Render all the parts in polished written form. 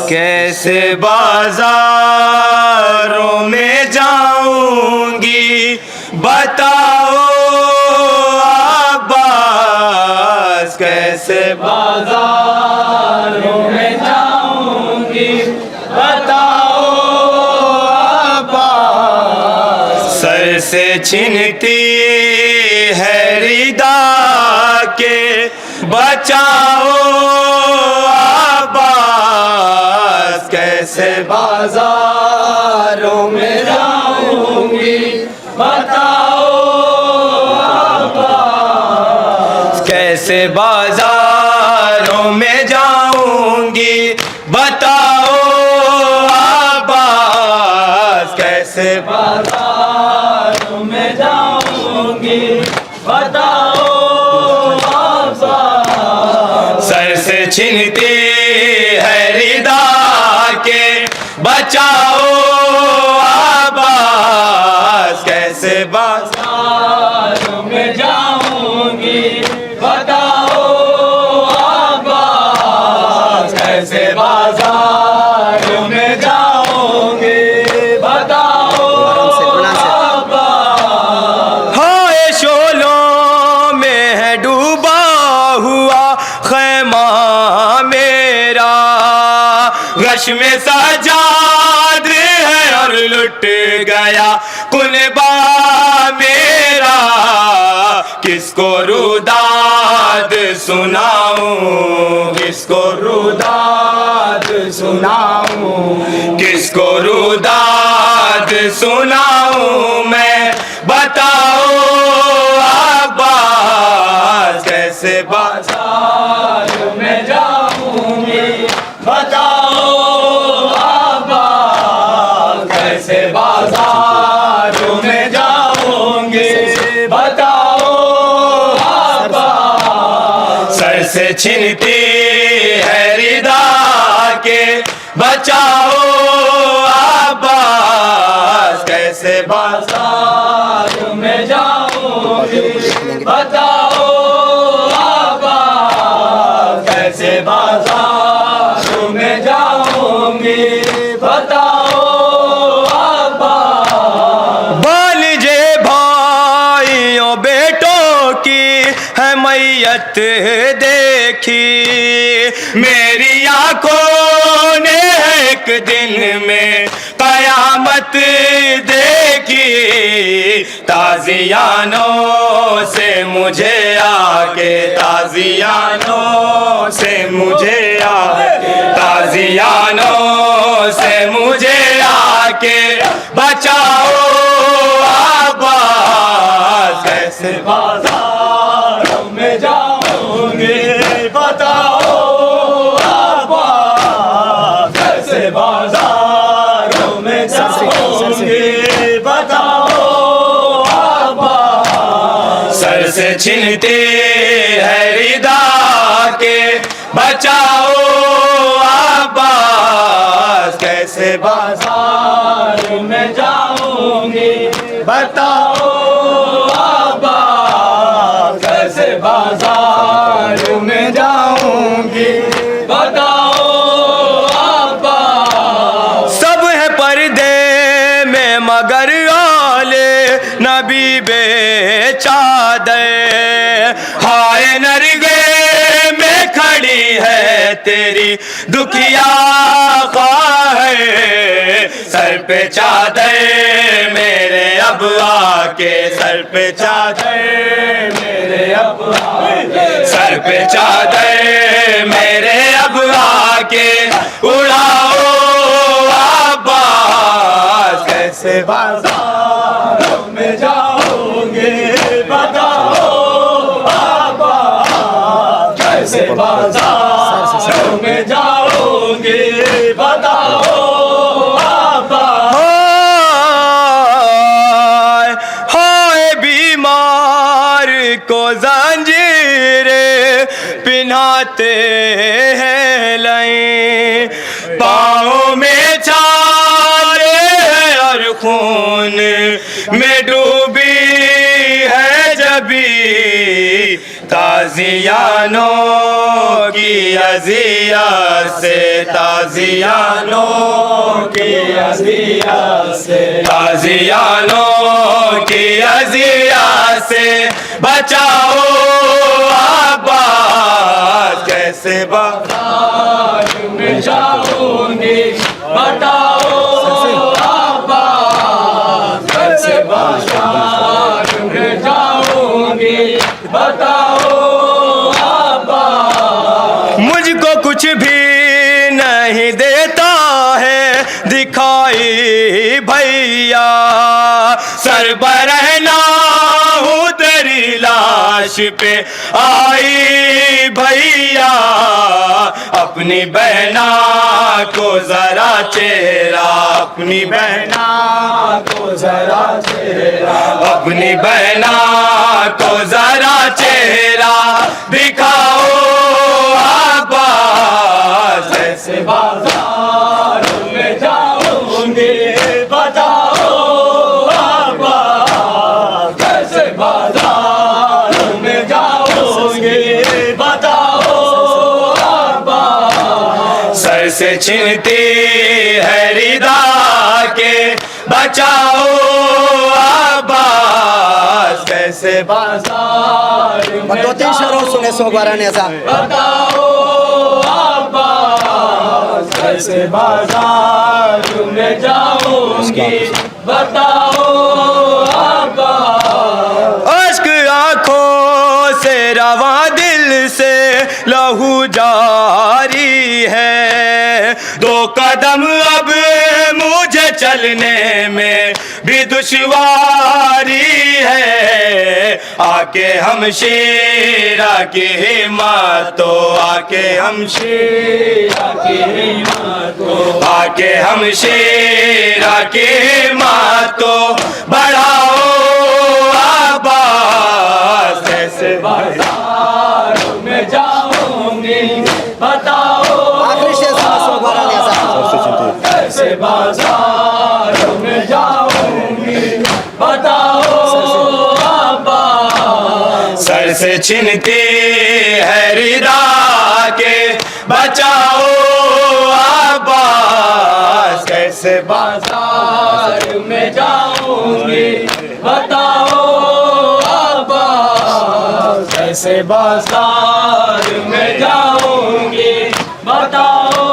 कैसे बाजारों में जाऊंगी बताओ अब्बास, कैसे बाजारों में जाऊंगी बताओ अब्बास। सर से छिनती है रिदा के बचाओ अब्बास, कैसे बाजारों में जाऊंगी बताओ अब्बास, कैसे बाजारों में जाऊंगी बताओ अब्बास, कैसे बाजारों में जाऊंगी बताओ अब्बास। सर से छिनती है रिदा के बचाओ अब्बास, कैसे बाजारों में जाऊंगी बताओ अब्बास, कैसे बाजारों में जाऊंगी बताओ अब्बास। हाय शोलों में है डूबा हुआ खैमा मेरा, गश में सजाद है और लुट गया कुनबा मेरा, किसको रुदाद सुनाऊं, किसको रुदाद सुनाऊं, किसको रुदाद सुनाऊं मैं बताओ अब्बास, कैसे बाजार में जाऊंगी बताओ अब्बास, कैसे बाजार में जाऊंगी बताओ अब्बास। सर से छिनती है रिदा के बचाओ अब्बास, कैसे बाजार में जाऊंगी बताओ अब्बास, कैसे बाजार में जाऊंगी बताओ अब्बास। बालिजे भाइयों बेटों की है मैयत देखी, मेरी आंखों ने एक दिन में कयामत देखी, ताजियानों से मुझे आके, ताजियानों से मुझे आके, ताजियानों से मुझे आके बचाओ अब्बास, कैसे बाजारों में जाऊंगी बताओ अब्बास, कैसे बाजारों में जाऊंगी बताओ अब्बास। सर से छिनती है रिदा के बचाओ अब्बास, कैसे बाजार में जाऊंगी बताओ अब्बास, कैसे बाजार में जाऊंगी बताओ अब्बास। सब है पर्दे में मगर आले नबी बेचादर, हाय नरगे में खड़ी है तेरी दुखिया ख्वाह, सर पे चादर मेरे अब आके, सर पे चादर मेरे अब आके, सर पे चादर मेरे अब आके उड़ाओ अब्बास, कैसे बाजारों में जाओगे बताओ अब्बास, कैसे बाजारों में जाओगे बताओ अब्बास। हाय बीमार को जंजीरे पिन्हाते हैं लई, पाँव में छाले और खून में डूबी है जबी ताजियानों की अज़ियत से, ताजियानों की अज़ियत से, ताजियानों की अज़ियत से बचाओ अब्बास। कैसे बाजार में जाऊंगी बताओ अब्बास, कैसे बाजार में जाऊंगी बताओ अब्बास। मुझको कुछ भी नहीं देता है दिखाई भैया, सर पर रहना हूँ तेरी लाश पे आई भैया। अपनी बहना को जरा चेहरा, अपनी बहना को जरा चेहरा, अपनी बहना को जरा चेहरा दिखाओ अब्बास। ऐसे बाजार में जाऊंगी बताओ अब्बास, कैसे बाजार में जाऊंगी बताओ अब्बास। सर से छिनती है रिदा के बचाओ अब्बास, कैसे बाजार में दो तीन शेरों सुने सोगवाराने ऐसा बताओ अब्बास, कैसे बाजार में जाऊंगी बताओ अब्बास। अश्क आंखों से रवा दिल से लहू जारी है, दो कदम अब मुझे चलने में भी दुश्वारी है। आके हम शेरा की हिम्मत तो, आके हम शेरा की हिम्मत तो, आके हम शेरा की हिम्मत तो बढ़ाओ अब्बास। कैसे बाजार में जाऊंगी बताओ आखिरी शेर सुने सोगवाराने ऐसा कैसे बाजार में जाऊंगी बताओ अब्बास। सर से छिनती है रिदा के बचाओ अब्बास, कैसे बाजार में जाऊंगी बताओ अब्बास, कैसे बाजार में जाऊंगी बताओ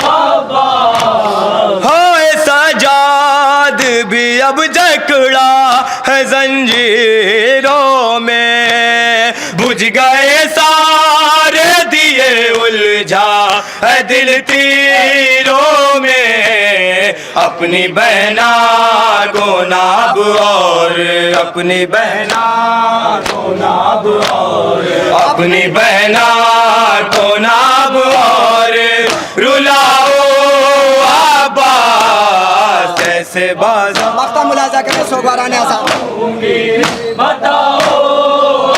अब्बास। हाय सजाद भी अब जकड़ा है जंजीरों में, बुझ गए सारे दिए उलझा है दिल तीरों में। अपनी बहना को नाब और, अपनी बहना को नाब और, अपनी बहना को नाब और रुलाओ अब्बास। कैसे बाजार मक्ता मुलाजा करने सोगवाराने ऐसा बताओ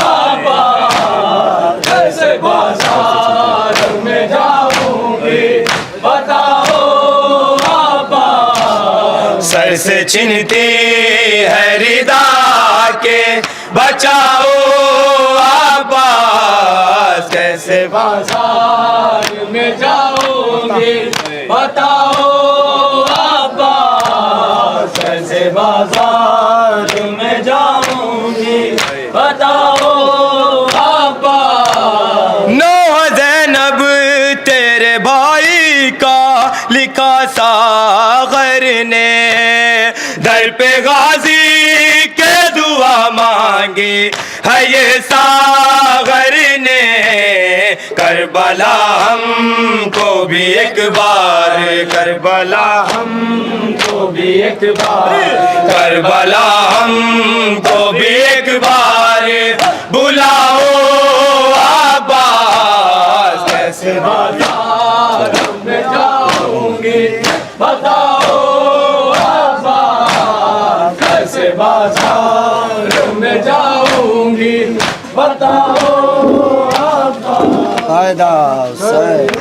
अब्बास, कैसे बाजार में जाऊंगी बताओ अब्बास। सर से छिनती है रिदा के बचाओ अब्बास, कैसे बाजार में जाऊंगी बताओ अब्बास, कैसे बाजार में जाऊंगी बताओ अब्बास। नौह ज़ैनब तेरे भाई का लिखा सागर ने, दर पे गाजी के दुआ मांगी है ये सागर ने। करबला हमको भी एक बार, करबला हमको भी एक बार, करबला हमको भी एक बार बुलाओ अब्बास। कैसे बाजार में जाऊंगी बताओ अब्बास, कैसे बाजार में जाऊंगी बताओ अब्बास। फायदा